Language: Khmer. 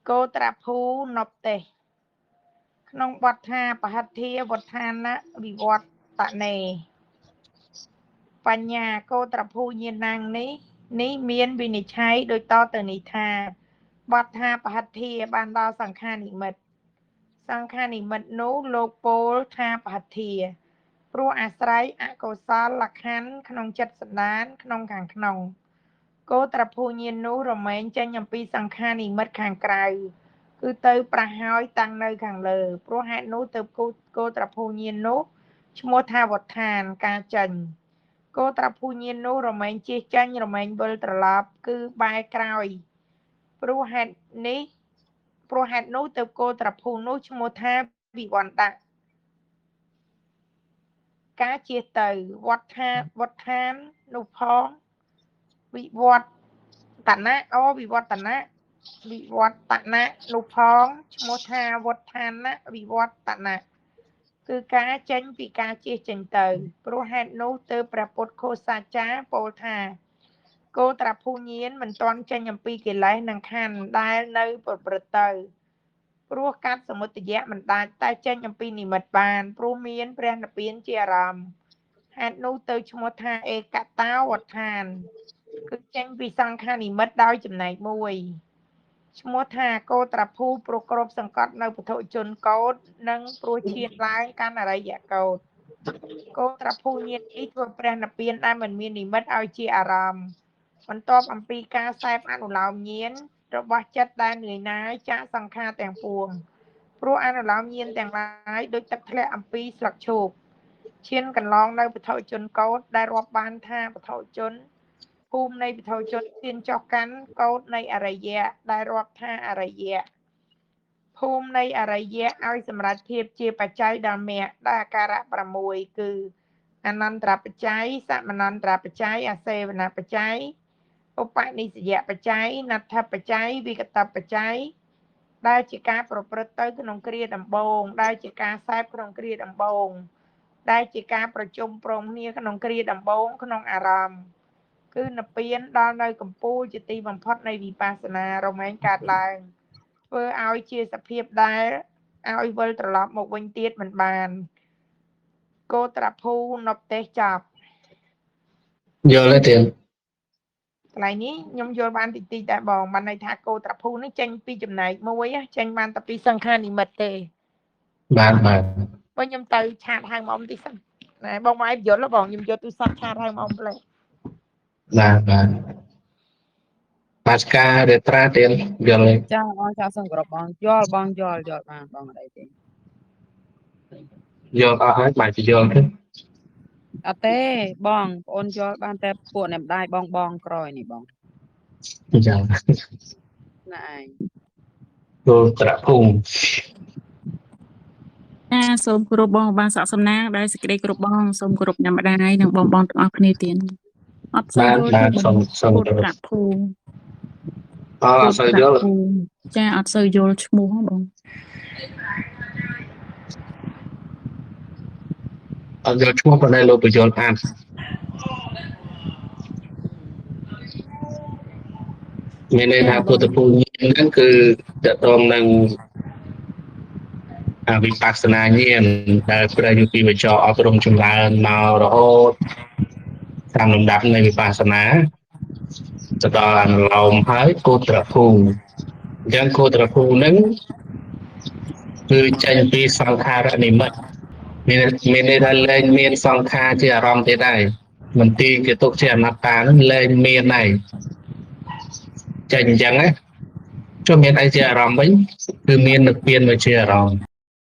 គោត្រាភូនប់ទេសក្នុងបទថាបហិទ្ធាវដ្ឋានវិវត្តនេបញ្ញាគោត្រាភូញាណังនេះមានវិនិច្ឆ័យដូចតទៅនេះថាបទថាបហិទ្ធាបានដល់សង្ខារនិមិត្តនោះលោកពោលថាបហិទ្ធាព្រោះអាស្រ័យអកុសលលក្ខណ្ឌក្នុងចិត្តសន្តានក្នុងខាងក្នុងគោត្រាភូញាណនោះរមែងចេញអំពីសង្ខារនិមិត្តខាងក្រៅគឺទៅប្រហើយតាំងនៅខាងលើព្រោះហេតុនោះទើបគោត្រាភូញាណនោះឈ្មោះថាវដ្ឋានការចេញគោត្រាភូញាណនោះរមែងជិះចេញរមែងវិលត្រឡប់គឺបែរក្រោយព្រោះហេតុនោះទើបគោត្រាភូនោះឈ្មោះថាវិវន្តៈការជិះទៅវដ្ឋាននោះផងវិវត្តនៈនោះផងឈ្មោះថាវដ្ឋានវិវត្តនៈគឺការចេញពីការជិះចេញទៅព្រោះហេតុនោះទើបព្រះពុទ្ធឃោសាចារ្យពោលថាគោត្រាភូញាណមិនទាន់ចេញអំពីកិលេសនិងខណ្ឌដែលនៅប្រព្រឹត្តទៅព្រោះកាត់សមុទយៈមិនដាច់តែចេញអំពីនិមិត្តបានព្រោះមានព្រះនិព្វានជាអារម្មណ៍ហេតុនោះទៅឈ្មោះថាឯកតោវដ្ឋានគឺចេញពីសង្ខារនិមិត្តដោយចំណែកមួយឈ្មោះថាគោត្រាភូព្រោះគ្រប់សង្កត់នៅពុទ្ធជនកោដនិងព្រោះឈានឡើងកាន់អរិយកោដគោត្រាភូញាណនេះធ្វើព្រះនិព្វានដែលមិនមាននិមិត្តឲ្យជាអារម្មណ៍បន្ទាប់អំពីការសេពអនុលោមញាណរបស់ចិត្តដែលនឿយណាយចាកសង្ខារទាំងពួងព្រោះអនុលោមញាណទាំងឡាយដូចទឹកធ្លាក់អំពីស្លឹកឈូកឈានកន្លងនៅពុទ្ធជនកោដដែលរាប់បានថាពុទ្ធជនភូមិនៃពុទ្ធជនឈានចុះកាន់កោដនៃអរិយៈដែលរាប់ថាអរិយៈភូមិនៃអរិយៈឲ្យសម្រាប់ភាពជាបច្ច័យដល់មគ្គដែលអាការៈ6គឺអនន្តរបច្ច័យសមនន្តរបច្ច័យអសេវនបច្ច័យឧបនិស្សយបច្ច័យណដ្ឋបច្ច័យវិកតបច្ច័យដែលជាការប្រព្រឹត្តទៅក្នុងគ្រាដំបូងដែលជាការសេពក្នុងគ្រាដំបូងដែលជាការប្រជុំព្រមគ្នាក្នុងគ្រាដំបូងក្នុងអារម្មណ៍គឺនិព្វានដល់នៅកំពូលជាទីបំផុតនៃវិបស្សនារមែងកើតឡើងធ្វើឲ្យជាសភាពដែលឲ្យវិលត្រឡប់មកវិញទៀតមិនបានគោត្រាភូនប់ទេសចប់យល់ទេកន្លែងនេះខ្ញុំយល់បានតិចតិចតែបងបានន័យថាគោត្រាភូនេះចេញពីចំណែកមួយចេញបានតែពីសង្ខារនិមិត្តទេបានបើខ្ញុំទៅឆាតហៅមកតិចសិនណែបងមកឲ្យយល់បងខ្ញុំយកទូរស័ព្ទឆាតហៅមកផ្លេបាទការរេត្រាទៀតយល់ចាបងចាសង្គ្រប់បងយល់បានបងអីទេយល់អស់ហើយបាទយល់ទេអត់ទេបងប្អូនយល់បានតែពួកអ្នកម្ដាយបងក្រោយនេះបងចាណែឯងគោត្រាភូសូមគោរពបងបានសក្តិសំណាងដែលសេចក្តីគោរពបងសូមគោរពញ៉ាំម្ដាយនិងបងទាំងអស់គ្នាទៀតអត់សូវយល់ទេសូមគោរពត្រាភូអត់សូវយល់ចាអត់សូវយល់ឈ្មោះបងអត់យល់ឈ្មោះប៉ុន្តែលោកបញ្យល់បានមានន័យថាពុទ្ធភូមិហ្នឹងគឺតកតងនឹងវិបស្សនាញាណដែលព្រះយុគីវចរអប់រំចម្រើនមករហូតតាមលំដាប់នៃវិបស្សនាទៅដល់អនុលោមហើយគោត្រាភូអញ្ចឹងគោត្រាភូហ្នឹងគឺចេញពីសង្ខារនិមិត្តមានន័យថាលែងមានសង្ខារជាអារម្មណ៍ទៀតហើយមន្ទីរគេទុកជាអនត្តាហ្នឹងលែងមានហើយចេញអញ្ចឹងណាចុះមានអីជាអារម្មណ៍វិញគឺមាននិព្វានមកជាអារម្មណ៍